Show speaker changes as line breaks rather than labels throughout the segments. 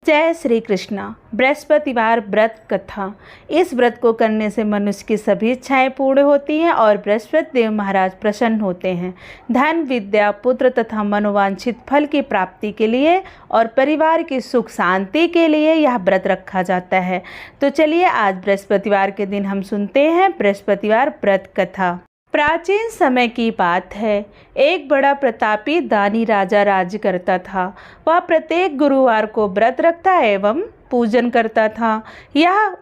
जय श्री कृष्णा। बृहस्पतिवार व्रत कथा। इस व्रत को करने से मनुष्य की सभी इच्छाएं पूर्ण होती हैं और बृहस्पति देव महाराज प्रसन्न होते हैं। धन, विद्या, पुत्र तथा मनोवांछित फल की प्राप्ति के लिए और परिवार की सुख शांति के लिए यह व्रत रखा जाता है। तो चलिए आज बृहस्पतिवार के दिन हम सुनते हैं बृहस्पतिवार व्रत कथा। प्राचीन समय की बात है। एक बड़ा प्रतापी दानी राजा राज्य करता था। वह प्रत्येक गुरुवार को व्रत रखता एवं पूजन करता था। यह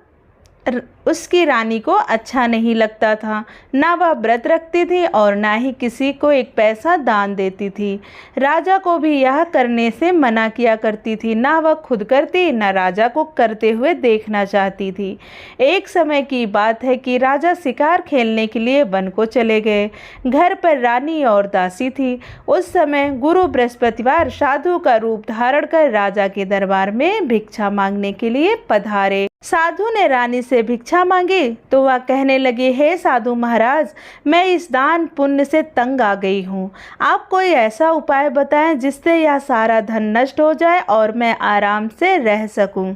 उसकी रानी को अच्छा नहीं लगता था। ना वह व्रत रखती थी और ना ही किसी को एक पैसा दान देती थी। राजा को भी यह करने से मना किया करती थी। ना वह खुद करती, ना राजा को करते हुए देखना चाहती थी। एक समय की बात है कि राजा शिकार खेलने के लिए वन को चले गए। घर पर रानी और दासी थी। उस समय गुरु बृहस्पतिवार साधु का रूप धारण कर राजा के दरबार में भिक्षा मांगने के लिए पधारे। साधु ने रानी से भिक्षा मांगी तो वह कहने लगी, हे साधु महाराज, मैं इस दान पुण्य से तंग आ गई हूँ। आप कोई ऐसा उपाय बताएं जिससे यह सारा धन नष्ट हो जाए और मैं आराम से रह सकूं।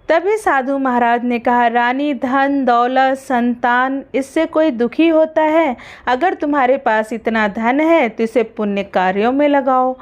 तभी साधु महाराज ने कहा, रानी, धन दौलत संतान इससे कोई दुखी होता है? अगर तुम्हारे पास इतना धन है तो इसे पुण्य कार्यों में लगाओ।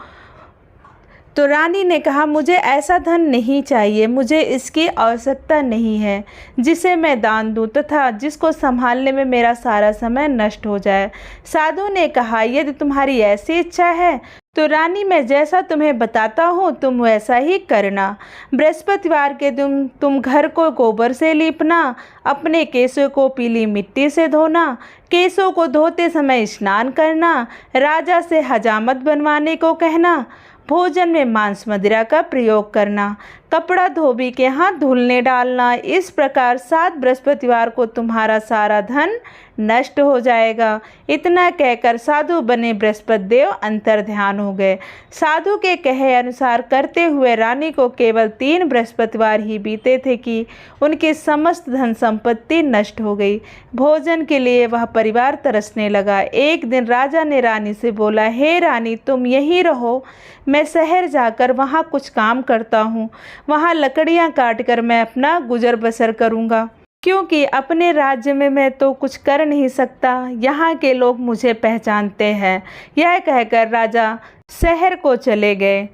तो रानी ने कहा, मुझे ऐसा धन नहीं चाहिए, मुझे इसकी आवश्यकता नहीं है जिसे मैं दान दूं तथा जिसको संभालने में मेरा सारा समय नष्ट हो जाए। साधु ने कहा, यदि तुम्हारी ऐसी इच्छा है तो रानी, मैं जैसा तुम्हें बताता हूँ तुम वैसा ही करना। बृहस्पतिवार के दिन तुम घर को गोबर से लीपना, अपने केशों को पीली मिट्टी से धोना, केशों को धोते समय स्नान करना, राजा से हजामत बनवाने को कहना, भोजन में मांस मदिरा का प्रयोग करना, कपड़ा धोबी के हाथ धुलने डालना। इस प्रकार 7 बृहस्पतिवार को तुम्हारा सारा धन नष्ट हो जाएगा। इतना कहकर साधु बने बृहस्पति देव अंतर ध्यान हो गए। साधु के कहे अनुसार करते हुए रानी को केवल 3 बृहस्पतिवार ही बीते थे कि उनकी समस्त धन संपत्ति नष्ट हो गई। भोजन के लिए वह परिवार तरसने लगा। एक दिन राजा ने रानी से बोला, हे रानी, तुम यहीं रहो, मैं शहर जाकर वहाँ कुछ काम करता हूँ। वहाँ लकड़ियाँ काट कर मैं अपना गुजर बसर करूँगा, क्योंकि अपने राज्य में मैं तो कुछ कर नहीं सकता। यहाँ के लोग मुझे पहचानते हैं। यह कहकर राजा शहर को चले गए।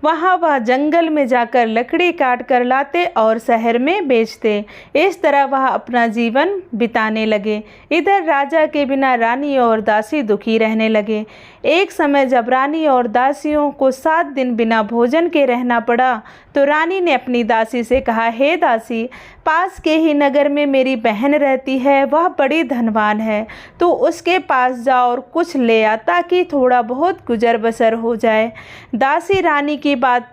वहाँ वह जंगल में जाकर लकड़ी काट कर लाते और शहर में बेचते। इस तरह वह अपना जीवन बिताने लगे। इधर राजा के बिना रानी और दासी दुखी रहने लगे। एक समय जब रानी और दासियों को 7 दिन बिना भोजन के रहना पड़ा तो रानी ने अपनी दासी से कहा, हे दासी, पास के ही नगर में मेरी बहन रहती है, वह बड़ी धनवान है, तो उसके पास जाओ और कुछ ले आ ताकि थोड़ा बहुत गुजर बसर हो जाए। दासी रानी की बात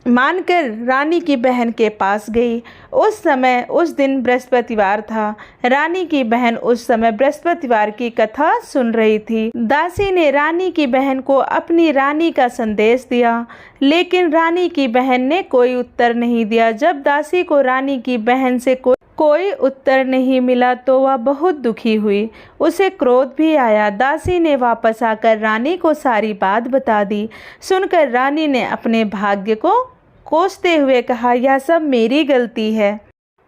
मानकर रानी की बहन के पास गई। उस दिन बृहस्पतिवार था। रानी की बहन उस समय बृहस्पतिवार की कथा सुन रही थी। दासी ने रानी की बहन को अपनी रानी का संदेश दिया, लेकिन रानी की बहन ने कोई उत्तर नहीं दिया। जब दासी को रानी की बहन से कोई उत्तर नहीं मिला तो वह बहुत दुखी हुई। उसे क्रोध भी आया। दासी ने वापस आकर रानी को सारी बात बता दी। सुनकर रानी ने अपने भाग्य को कोसते हुए कहा, यह सब मेरी गलती है।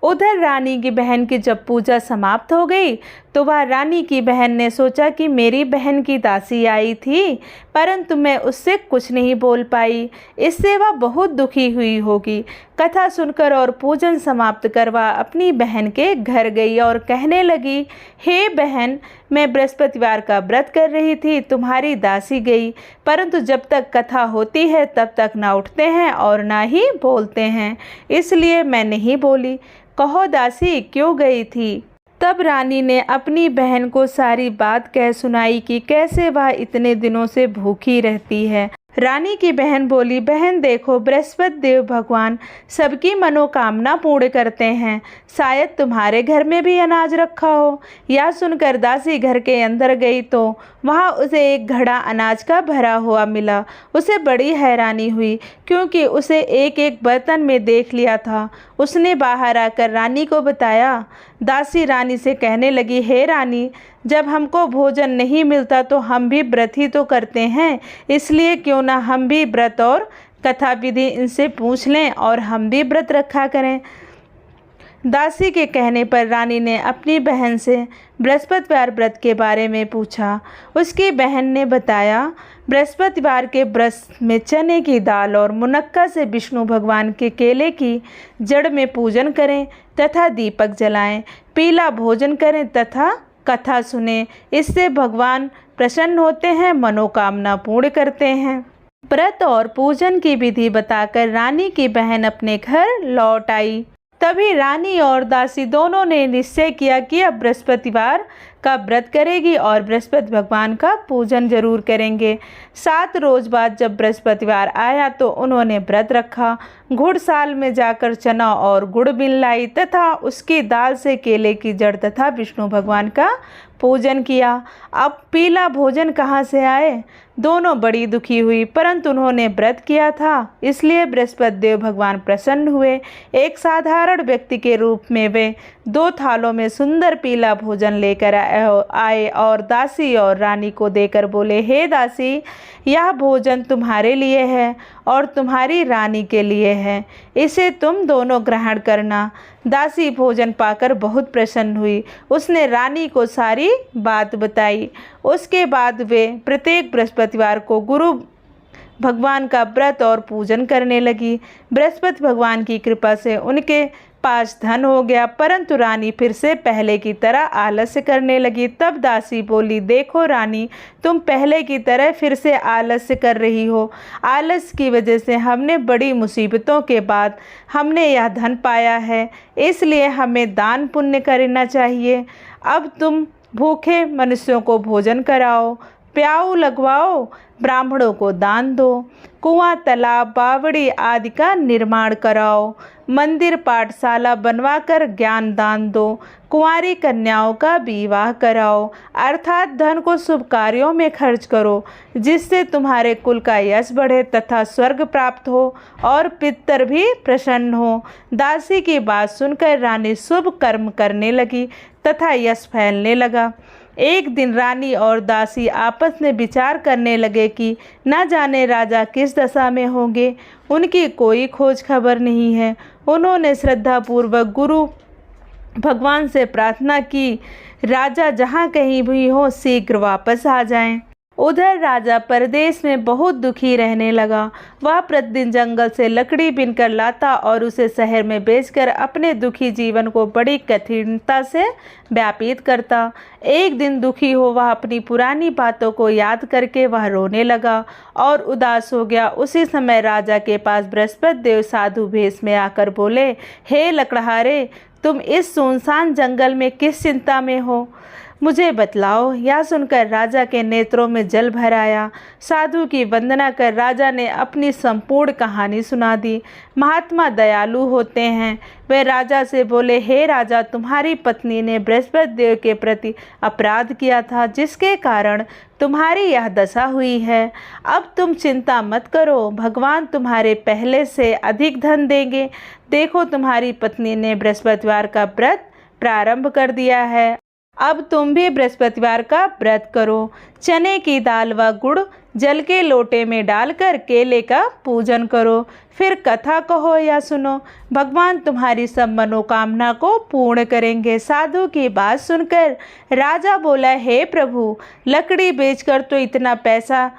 उधर रानी की बहन की जब पूजा समाप्त हो गई तो वह रानी की बहन ने सोचा कि मेरी बहन की दासी आई थी, परंतु मैं उससे कुछ नहीं बोल पाई, इससे वह बहुत दुखी हुई होगी। कथा सुनकर और पूजन समाप्त कर वह अपनी बहन के घर गई और कहने लगी, हे बहन, मैं बृहस्पतिवार का व्रत कर रही थी, तुम्हारी दासी गई, परंतु जब तक कथा होती है तब तक ना उठते हैं और ना ही बोलते हैं, इसलिए मैं नहीं बोली। कहो दासी, क्यों गई थी? तब रानी ने अपनी बहन को सारी बात कह सुनाई कि कैसे वह इतने दिनों से भूखी रहती है। रानी की बहन बोली, बहन देखो, बृहस्पति देव भगवान सबकी मनोकामना पूर्ण करते हैं, शायद तुम्हारे घर में भी अनाज रखा हो। यह सुनकर दासी घर के अंदर गई तो वहाँ उसे एक घड़ा अनाज का भरा हुआ मिला। उसे बड़ी हैरानी हुई, क्योंकि उसे एक एक बर्तन में देख लिया था। उसने बाहर आकर रानी को बताया। दासी रानी से कहने लगी, हे रानी, जब हमको भोजन नहीं मिलता तो हम भी व्रत ही तो करते हैं, इसलिए क्यों ना हम भी व्रत और कथा विधि इनसे पूछ लें और हम भी व्रत रखा करें। दासी के कहने पर रानी ने अपनी बहन से बृहस्पतिवार व्रत के बारे में पूछा। उसकी बहन ने बताया, बृहस्पतिवार के व्रत में चने की दाल और मुनक्का से विष्णु भगवान के केले की जड़ में पूजन करें तथा दीपक जलाएं, पीला भोजन करें तथा कथा सुने। इससे भगवान प्रसन्न होते हैं, मनोकामना पूर्ण करते हैं। व्रत और पूजन की विधि बताकर रानी की बहन अपने घर लौट आई। तभी रानी और दासी दोनों ने निश्चय किया कि अब बृहस्पतिवार का व्रत करेगी और बृहस्पति भगवान का पूजन जरूर करेंगे। 7 रोज बाद जब बृहस्पतिवार आया तो उन्होंने व्रत रखा। घुड़साल में जाकर चना और गुड़ बिन लाई तथा उसकी दाल से केले की जड़ तथा विष्णु भगवान का पूजन किया। अब पीला भोजन कहाँ से आए? दोनों बड़ी दुखी हुई, परंतु उन्होंने व्रत किया था, इसलिए बृहस्पति देव भगवान प्रसन्न हुए। एक साधारण व्यक्ति के रूप में वे 2 थालों में सुंदर पीला भोजन लेकर आए और दासी और रानी को देकर बोले, हे दासी, यह भोजन तुम्हारे लिए है और तुम्हारी रानी के लिए है, इसे तुम दोनों ग्रहण करना। दासी भोजन पाकर बहुत प्रसन्न हुई। उसने रानी को सारी बात बताई। उसके बाद वे प्रत्येक बृहस्पतिवार को गुरु भगवान का व्रत और पूजन करने लगी। बृहस्पति भगवान की कृपा से उनके पास धन हो गया, परंतु रानी फिर से पहले की तरह आलस्य करने लगी। तब दासी बोली, देखो रानी, तुम पहले की तरह फिर से आलस्य कर रही हो। आलस्य की वजह से हमने बड़ी मुसीबतों के बाद हमने यह धन पाया है, इसलिए हमें दान पुण्य करना चाहिए। अब तुम भूखे मनुष्यों को भोजन कराओ, प्याऊ लगवाओ, ब्राह्मणों को दान दो, कुआं, तालाब, बावड़ी आदि का निर्माण कराओ, मंदिर, पाठशाला बनवाकर ज्ञान दान दो, कुंवारी कन्याओं का विवाह कराओ, अर्थात धन को शुभ कार्यों में खर्च करो, जिससे तुम्हारे कुल का यश बढ़े तथा स्वर्ग प्राप्त हो और पितर भी प्रसन्न हो। दासी की बात सुनकर रानी शुभ कर्म करने लगी तथा यश फैलने लगा। एक दिन रानी और दासी आपस में विचार करने लगे कि न जाने राजा किस दशा में होंगे, उनकी कोई खोज खबर नहीं है। उन्होंने श्रद्धापूर्वक गुरु भगवान से प्रार्थना की, राजा जहाँ कहीं भी हो शीघ्र वापस आ जाएं। उधर राजा परदेश में बहुत दुखी रहने लगा। वह प्रतिदिन जंगल से लकड़ी बीनकर लाता और उसे शहर में बेचकर अपने दुखी जीवन को बड़ी कठिनता से व्यतीत करता। एक दिन दुखी हो वह अपनी पुरानी बातों को याद करके वह रोने लगा और उदास हो गया। उसी समय राजा के पास बृहस्पति देव साधु भेष में आकर बोले, हे लकड़हारे, तुम इस सुनसान जंगल में किस चिंता में हो, मुझे बतलाओ। यह सुनकर राजा के नेत्रों में जल भर आया। साधु की वंदना कर राजा ने अपनी संपूर्ण कहानी सुना दी। महात्मा दयालु होते हैं। वे राजा से बोले, हे राजा, तुम्हारी पत्नी ने बृहस्पति देव के प्रति अपराध किया था, जिसके कारण तुम्हारी यह दशा हुई है। अब तुम चिंता मत करो, भगवान तुम्हारे पहले से अधिक धन देंगे। देखो, तुम्हारी पत्नी ने बृहस्पतिवार का व्रत प्रारंभ कर दिया है। अब तुम भी बृहस्पतिवार का व्रत करो। चने की दाल व गुड़ जल के लोटे में डालकर केले का पूजन करो, फिर कथा कहो या सुनो। भगवान तुम्हारी सब मनोकामना को पूर्ण करेंगे। साधु की बात सुनकर राजा बोला, हे प्रभु, लकड़ी बेचकर तो इतना पैसा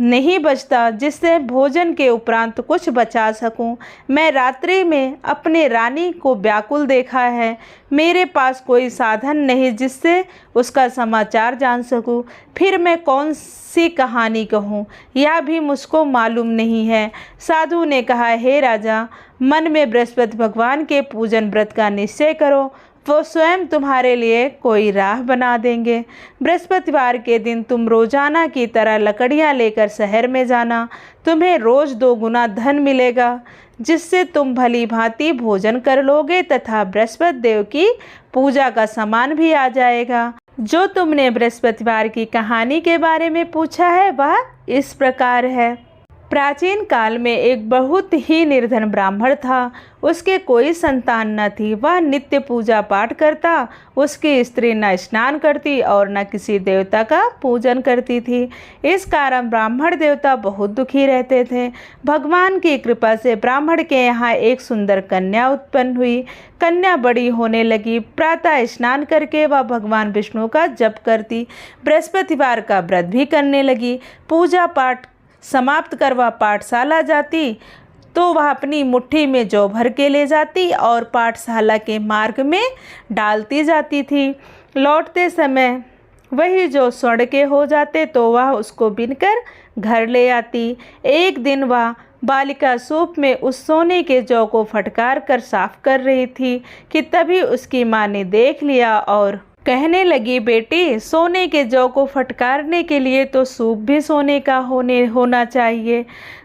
नहीं बचता जिससे भोजन के उपरांत कुछ बचा सकूं। मैं रात्रि में अपने रानी को व्याकुल देखा है। मेरे पास कोई साधन नहीं जिससे उसका समाचार जान सकूं। फिर मैं कौन सी कहानी कहूं, यह भी मुझको मालूम नहीं है। साधु ने कहा, हे राजा, मन में बृहस्पति भगवान के पूजन व्रत का निश्चय करो, वो स्वयं तुम्हारे लिए कोई राह बना देंगे। बृहस्पतिवार के दिन तुम रोजाना की तरह लकड़ियां लेकर शहर में जाना। तुम्हें रोज 2 गुना धन मिलेगा, जिससे तुम भली भांति भोजन कर लोगे तथा बृहस्पति देव की पूजा का सामान भी आ जाएगा। जो तुमने बृहस्पतिवार की कहानी के बारे में पूछा है वह इस प्रकार है। प्राचीन काल में एक बहुत ही निर्धन ब्राह्मण था। उसके कोई संतान न थी। वह नित्य पूजा पाठ करता। उसकी स्त्री न स्नान करती और न किसी देवता का पूजन करती थी। इस कारण ब्राह्मण देवता बहुत दुखी रहते थे। भगवान की कृपा से ब्राह्मण के यहाँ एक सुंदर कन्या उत्पन्न हुई। कन्या बड़ी होने लगी। प्रातः स्नान करके वह भगवान विष्णु का जप करती। बृहस्पतिवार का व्रत भी करने लगी। पूजा पाठ समाप्त कर वह पाठशाला जाती तो वह अपनी मुट्ठी में जौ भर के ले जाती और पाठशाला के मार्ग में डालती जाती थी। लौटते समय वही जो स्वर्ण के हो जाते तो वह उसको बिनकर घर ले आती। एक दिन वह बालिका सूप में उस सोने के जौ को फटकार कर साफ कर रही थी कि तभी उसकी माँ ने देख लिया और कहने लगी, बेटी, सोने के जौ को फटकारने के लिए तो सूप भी सोने का होना चाहिए।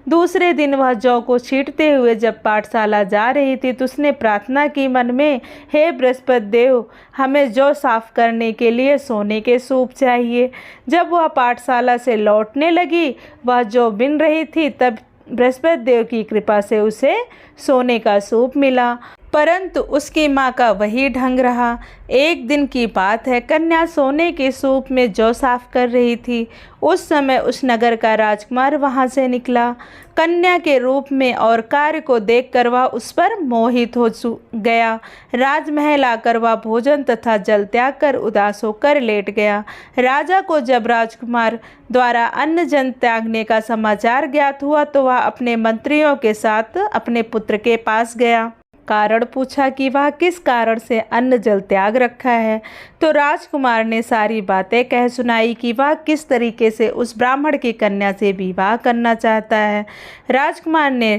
दूसरे दिन वह जौ को छींटते हुए जब पाठशाला जा रही थी तो उसने प्रार्थना की मन में, हे बृहस्पति देव, हमें जौ साफ करने के लिए सोने के सूप चाहिए। जब वह पाठशाला से लौटने लगी, वह जौ बिन रही थी, तब बृहस्पति देव की कृपा से उसे सोने का सूप मिला। परंतु उसकी माँ का वही ढंग रहा। एक दिन की बात है, कन्या सोने के सूप में जौ साफ कर रही थी। उस समय उस नगर का राजकुमार वहाँ से निकला। कन्या के रूप में और कार्य को देखकर वह उस पर मोहित हो गया। राजमहल आकर वह भोजन तथा जल त्याग कर उदास होकर लेट गया। राजा को जब राजकुमार द्वारा अन्न जल त्यागने का समाचार ज्ञात हुआ तो वह अपने मंत्रियों के साथ अपने पुत्र के पास गया। कारण पूछा कि वह किस कारण से अन्न जल त्याग रखा है। तो राजकुमार ने सारी बातें कह सुनाई कि वह किस तरीके से उस ब्राह्मण की कन्या से विवाह करना चाहता है। राजकुमार ने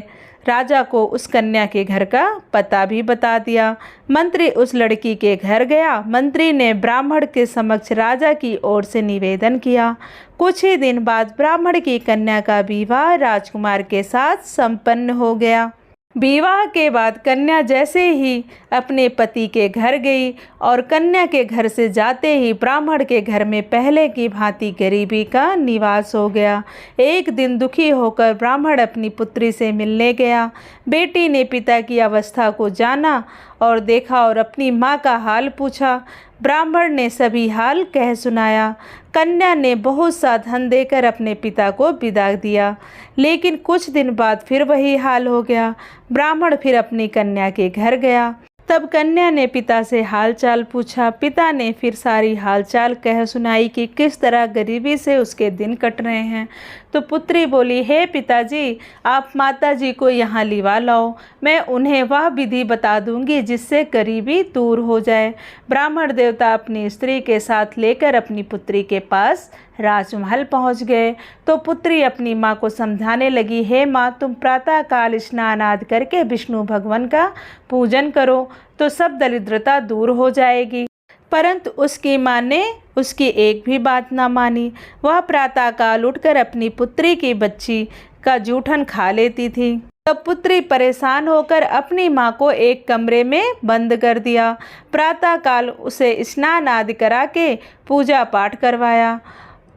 राजा को उस कन्या के घर का पता भी बता दिया। मंत्री उस लड़की के घर गया। मंत्री ने ब्राह्मण के समक्ष राजा की ओर से निवेदन किया। कुछ ही दिन बाद ब्राह्मण की कन्या का विवाह राजकुमार के साथ संपन्न हो गया। विवाह के बाद कन्या जैसे ही अपने पति के घर गई और कन्या के घर से जाते ही ब्राह्मण के घर में पहले की भांति गरीबी का निवास हो गया। एक दिन दुखी होकर ब्राह्मण अपनी पुत्री से मिलने गया। बेटी ने पिता की अवस्था को जाना और देखा और अपनी माँ का हाल पूछा। ब्राह्मण ने सभी हाल कह सुनाया। कन्या ने बहुत सा धन देकर अपने पिता को विदा दिया, लेकिन कुछ दिन बाद फिर वही हाल हो गया। ब्राह्मण फिर अपनी कन्या के घर गया। तब कन्या ने पिता से हालचाल पूछा। पिता ने फिर सारी हालचाल कह सुनाई कि किस तरह गरीबी से उसके दिन कट रहे हैं। तो पुत्री बोली, हे पिताजी, आप माताजी को यहाँ लिवा लाओ, मैं उन्हें वह विधि बता दूंगी जिससे गरीबी दूर हो जाए। ब्राह्मण देवता अपनी स्त्री के साथ लेकर अपनी पुत्री के पास राजमहल पहुँच गए। तो पुत्री अपनी माँ को समझाने लगी, हे माँ, तुम प्रातः काल स्नान आदि करके विष्णु भगवान का पूजन करो तो सब दरिद्रता दूर हो जाएगी। परंतु उसकी माँ ने उसकी एक भी बात ना मानी। वह प्रातःकाल उठकर अपनी पुत्री की बच्ची का जूठन खा लेती थी। तब पुत्री परेशान होकर अपनी माँ को एक कमरे में बंद कर दिया। प्रातःकाल उसे स्नान आदि करा के पूजा पाठ करवाया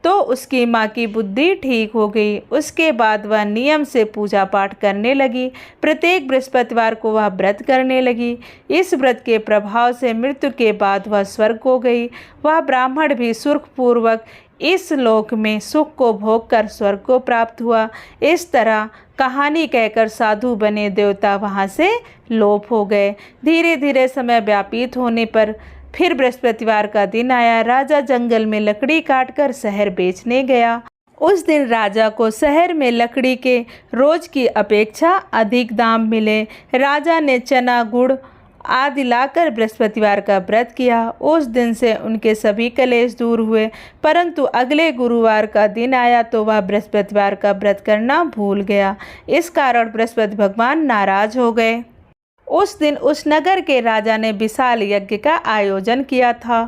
तो उसकी माँ की बुद्धि ठीक हो गई। उसके बाद वह नियम से पूजा पाठ करने लगी। प्रत्येक बृहस्पतिवार को वह व्रत करने लगी। इस व्रत के प्रभाव से मृत्यु के बाद वह स्वर्ग को गई। वह ब्राह्मण भी सुखपूर्वक इस लोक में सुख को भोग कर स्वर्ग को प्राप्त हुआ। इस तरह कहानी कहकर साधु बने देवता वहाँ से लोप हो गए। धीरे धीरे समय व्यतीत होने पर फिर बृहस्पतिवार का दिन आया। राजा जंगल में लकड़ी काटकर शहर बेचने गया। उस दिन राजा को शहर में लकड़ी के रोज की अपेक्षा अधिक दाम मिले। राजा ने चना, गुड़ आदि लाकर बृहस्पतिवार का व्रत किया। उस दिन से उनके सभी क्लेश दूर हुए। परंतु अगले गुरुवार का दिन आया तो वह बृहस्पतिवार का व्रत करना भूल गया। इस कारण बृहस्पति भगवान नाराज हो गए। उस दिन उस नगर के राजा ने विशाल यज्ञ का आयोजन किया था।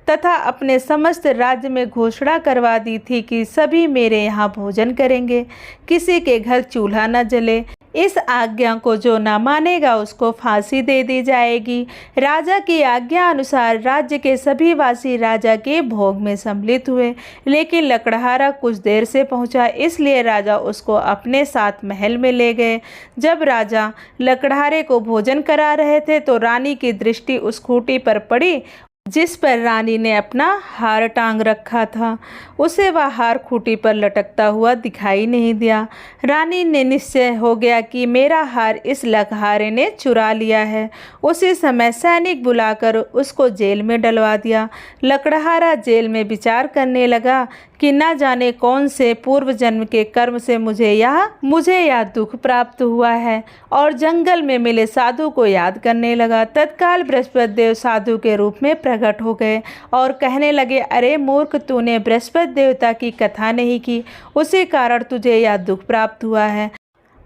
तथा अपने समस्त राज्य में घोषणा करवा दी थी कि सभी मेरे यहाँ भोजन करेंगे, किसी के घर चूल्हा न जले। इस आज्ञा को जो न मानेगा उसको फांसी दे दी जाएगी। राजा की आज्ञा अनुसार राज्य के सभी वासी राजा के भोग में सम्मिलित हुए, लेकिन लकड़हारा कुछ देर से पहुंचा, इसलिए राजा उसको अपने साथ महल में ले गए। जब राजा लकड़हारे को भोजन करा रहे थे तो रानी की दृष्टि उस खूंटी पर पड़ी जिस पर रानी ने अपना हार टांग रखा था। उसे वह हार खूंटी पर लटकता हुआ दिखाई नहीं दिया। रानी ने निश्चय हो गया कि मेरा हार इस लकड़हारे ने चुरा लिया है। उसी समय सैनिक बुलाकर उसको जेल में डलवा दिया। लकड़हारा जेल में विचार करने लगा कि न जाने कौन से पूर्व जन्म के कर्म से मुझे यह दुख प्राप्त हुआ है, और जंगल में मिले साधु को याद करने लगा। तत्काल बृहस्पति देव साधु के रूप में प्रकट हो गए और कहने लगे, अरे मूर्ख, तूने बृहस्पति देवता की कथा नहीं की, उसी कारण तुझे यह दुख प्राप्त हुआ है।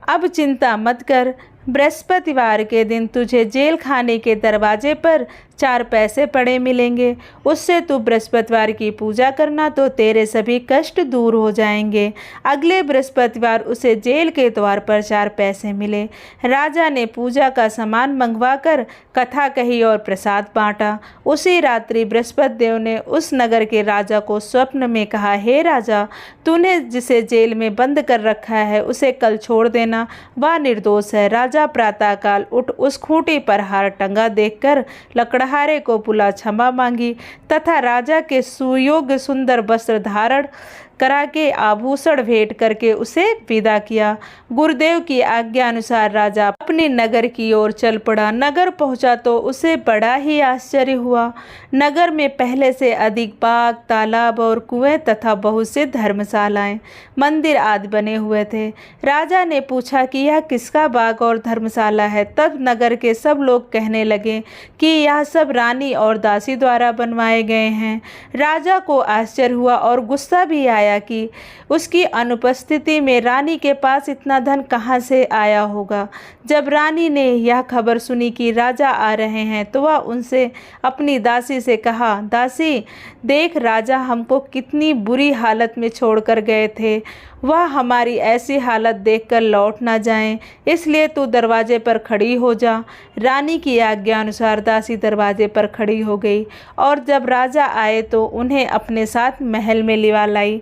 अब चिंता मत कर, बृहस्पतिवार के दिन तुझे जेल खाने के दरवाजे पर 4 पैसे पड़े मिलेंगे। उससे तू बृहस्पतिवार की पूजा करना तो तेरे सभी कष्ट दूर हो जाएंगे। अगले बृहस्पतिवार उसे जेल के द्वार पर 4 पैसे मिले। राजा ने पूजा का सामान मंगवाकर कथा कही और प्रसाद बांटा। उसी रात्रि बृहस्पति देव ने उस नगर के राजा को स्वप्न में कहा, हे राजा, तूने जिसे जेल में बंद कर रखा है उसे कल छोड़ देना, वह निर्दोष है। राजा प्रातःकाल उठ उस खूंटी पर हार टंगा देखकर लकड़हारे को बुला क्षमा मांगी तथा राजा के सुयोग्य सुंदर वस्त्र धारण करा के आभूषण भेंट करके उसे विदा किया। गुरुदेव की आज्ञा अनुसार राजा अपने नगर की ओर चल पड़ा। नगर पहुंचा तो उसे बड़ा ही आश्चर्य हुआ। नगर में पहले से अधिक बाग, तालाब और कुएं तथा बहुत से धर्मशालाएं, मंदिर आदि बने हुए थे। राजा ने पूछा कि यह किसका बाग और धर्मशाला है। तब नगर के सब लोग कहने लगे कि यह सब रानी और दासी द्वारा बनवाए गए हैं। राजा को आश्चर्य हुआ और गुस्सा भी आया कि उसकी अनुपस्थिति में रानी के पास इतना धन कहाँ से आया होगा। जब रानी ने यह खबर सुनी कि राजा आ रहे हैं तो वह उनसे अपनी दासी से कहा, दासी देख, राजा हमको कितनी बुरी हालत में छोड़कर गए थे, वह हमारी ऐसी हालत देखकर लौट ना जाएं, इसलिए तू दरवाजे पर खड़ी हो जा। रानी की आज्ञा अनुसार दासी दरवाजे पर खड़ी हो गई और जब राजा आए तो उन्हें अपने साथ महल में लिवा लाई।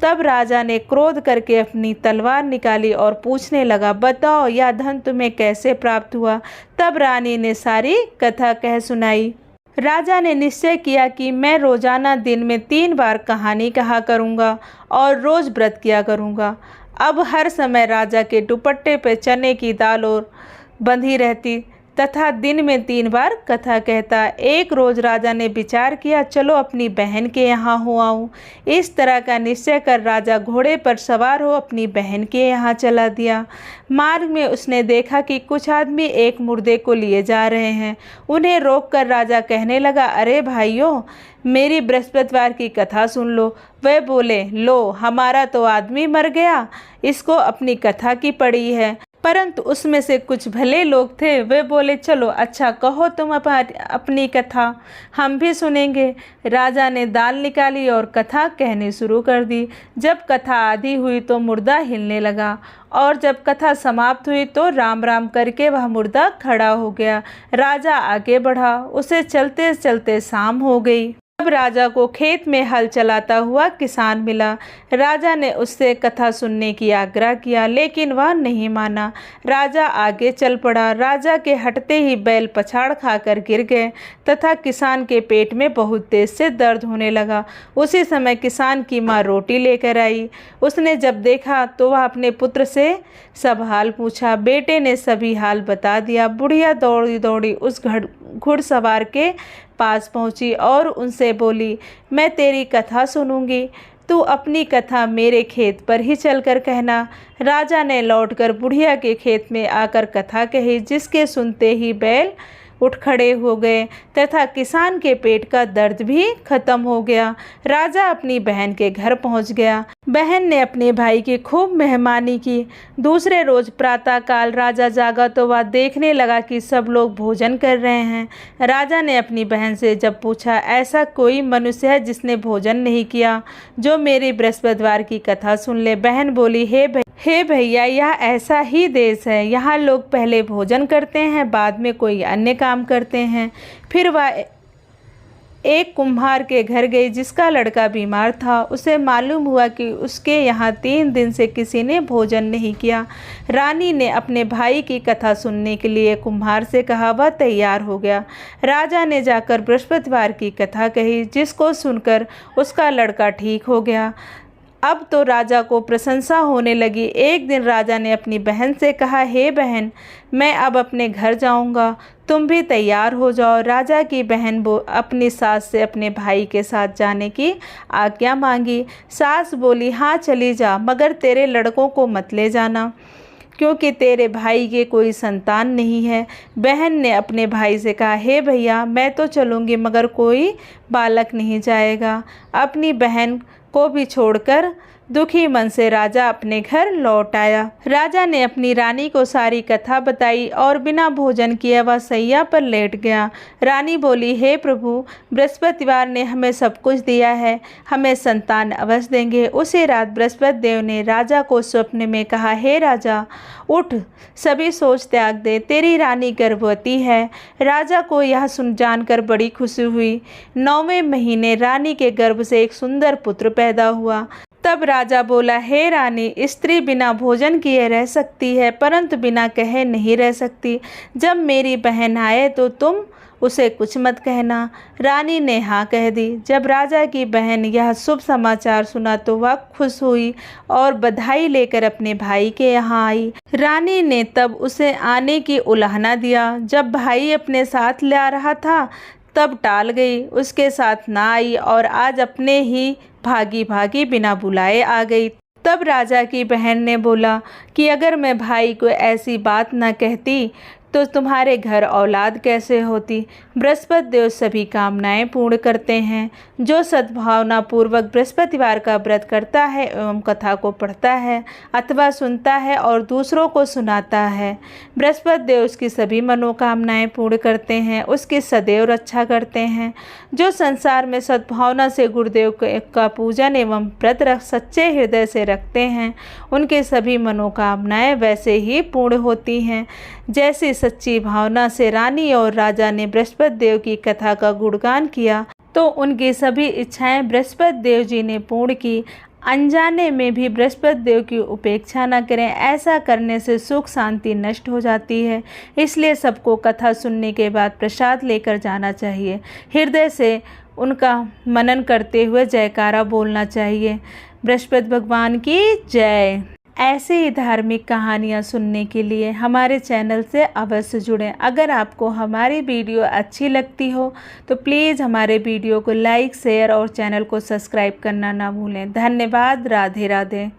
तब राजा ने क्रोध करके अपनी तलवार निकाली और पूछने लगा, बताओ यह धन तुम्हें कैसे प्राप्त हुआ। तब रानी ने सारी कथा कह सुनाई। राजा ने निश्चय किया कि मैं रोजाना दिन में 3 बार कहानी कहा करूँगा और रोज व्रत किया करूँगा। अब हर समय राजा के दुपट्टे पे चने की दाल और बंधी रहती तथा दिन में 3 बार कथा कहता। एक रोज राजा ने विचार किया, चलो अपनी बहन के यहाँ हो आऊँ। इस तरह का निश्चय कर राजा घोड़े पर सवार हो अपनी बहन के यहाँ चला दिया। मार्ग में उसने देखा कि कुछ आदमी एक मुर्दे को लिए जा रहे हैं। उन्हें रोककर राजा कहने लगा, अरे भाइयों, मेरी बृहस्पतिवार की कथा सुन लो। वे बोले, लो, हमारा तो आदमी मर गया, इसको अपनी कथा की पड़ी है। परंतु उसमें से कुछ भले लोग थे, वे बोले, चलो अच्छा कहो तुम अपनी कथा, हम भी सुनेंगे। राजा ने दाल निकाली और कथा कहनी शुरू कर दी। जब कथा आधी हुई तो मुर्दा हिलने लगा और जब कथा समाप्त हुई तो राम राम करके वह मुर्दा खड़ा हो गया। राजा आगे बढ़ा, उसे चलते चलते शाम हो गई। अब राजा को खेत में हल चलाता हुआ किसान मिला। राजा ने उससे कथा सुनने की आग्रह किया, लेकिन वह नहीं माना। राजा आगे चल पड़ा। राजा के हटते ही बैल पछाड़ खाकर गिर गए तथा किसान के पेट में बहुत तेज से दर्द होने लगा। उसी समय किसान की माँ रोटी लेकर आई। उसने जब देखा तो वह अपने पुत्र से सब हाल पूछा। बेटे ने सभी हाल बता दिया। बुढ़िया दौड़ी दौड़ी उस घुड़सवार के पास पहुंची और उनसे बोली, मैं तेरी कथा सुनूंगी, तू अपनी कथा मेरे खेत पर ही चलकर कहना। राजा ने लौटकर बुढ़िया के खेत में आकर कथा कही, जिसके सुनते ही बैल उठ खड़े हो गए तथा किसान के पेट का दर्द भी खत्म हो गया। राजा अपनी बहन के घर पहुंच गया। बहन ने अपने भाई की खूब मेहमानी की। दूसरे रोज प्रातःकाल राजा जागा तो वह देखने लगा कि सब लोग भोजन कर रहे हैं। राजा ने अपनी बहन से जब पूछा, ऐसा कोई मनुष्य है जिसने भोजन नहीं किया जो मेरी बृहस्पतिवार की कथा सुन ले? बहन बोली, हे भैया, यह ऐसा ही देश है। यहाँ लोग पहले भोजन करते हैं, बाद में कोई अन्य काम करते हैं। फिर वह एक कुम्हार के घर गई जिसका लड़का बीमार था। उसे मालूम हुआ कि उसके यहाँ 3 दिन से किसी ने भोजन नहीं किया। रानी ने अपने भाई की कथा सुनने के लिए कुम्हार से कहा। वह तैयार हो गया। राजा ने जाकर बृहस्पतिवार की कथा कही, जिसको सुनकर उसका लड़का ठीक हो गया। अब तो राजा को प्रशंसा होने लगी। एक दिन राजा ने अपनी बहन से कहा, हे बहन, मैं अब अपने घर जाऊंगा, तुम भी तैयार हो जाओ। राजा की बहन अपनी सास से अपने भाई के साथ जाने की आज्ञा मांगी। सास बोली, हाँ चली जा, मगर तेरे लड़कों को मत ले जाना, क्योंकि तेरे भाई के कोई संतान नहीं है। बहन ने अपने भाई से कहा, हे भैया, मैं तो चलूँगी, मगर कोई बालक नहीं जाएगा। अपनी बहन को भी छोड़कर दुखी मन से राजा अपने घर लौट आया। राजा ने अपनी रानी को सारी कथा बताई और बिना भोजन किए वह सैया पर लेट गया। रानी बोली, हे प्रभु, बृहस्पतिवार ने हमें सब कुछ दिया है, हमें संतान अवश्य देंगे। उसी रात बृहस्पति देव ने राजा को स्वप्न में कहा, हे राजा, उठ, सभी सोच त्याग दे, तेरी रानी गर्भवती है। राजा को यह सुन जानकर बड़ी खुशी हुई। 9वें महीने रानी के गर्भ से एक सुंदर पुत्र पैदा हुआ। तब राजा बोला, हे रानी, स्त्री बिना भोजन किए रह सकती है, परंतु बिना कहे नहीं रह सकती। जब मेरी बहन आए तो तुम उसे कुछ मत कहना। रानी ने हाँ कह दी। जब राजा की बहन यह शुभ समाचार सुना तो वह खुश हुई और बधाई लेकर अपने भाई के यहाँ आई। रानी ने तब उसे आने की उलाहना दिया। जब भाई अपने साथ ला रहा था तब टाल गई, उसके साथ ना आई और आज अपने ही भागी भागी बिना बुलाए आ गई। तब राजा की बहन ने बोला कि अगर मैं भाई को ऐसी बात न कहती तो तुम्हारे घर औलाद कैसे होती। बृहस्पति देव सभी कामनाएं पूर्ण करते हैं। जो सद्भावना पूर्वक बृहस्पतिवार का व्रत करता है एवं कथा को पढ़ता है अथवा सुनता है और दूसरों को सुनाता है, बृहस्पति देव उसकी सभी मनोकामनाएं पूर्ण करते हैं, उसकी सदैव रक्षा करते हैं। जो संसार में सद्भावना से गुरुदेव का पूजन एवं व्रत सच्चे हृदय से रखते हैं, उनके सभी मनोकामनाएं वैसे ही पूर्ण होती हैं। जैसी सच्ची भावना से रानी और राजा ने बृहस्पति देव की कथा का गुणगान किया तो उनकी सभी इच्छाएं बृहस्पति देव जी ने पूर्ण की। अनजाने में भी बृहस्पति देव की उपेक्षा न करें, ऐसा करने से सुख शांति नष्ट हो जाती है। इसलिए सबको कथा सुनने के बाद प्रसाद लेकर जाना चाहिए। हृदय से उनका मनन करते हुए जयकारा बोलना चाहिए। बृहस्पति भगवान की जय। ऐसे ही धार्मिक कहानियाँ सुनने के लिए हमारे चैनल से अवश्य जुड़ें। अगर आपको हमारी वीडियो अच्छी लगती हो तो प्लीज़ हमारे वीडियो को लाइक, शेयर और चैनल को सब्सक्राइब करना ना भूलें। धन्यवाद। राधे राधे।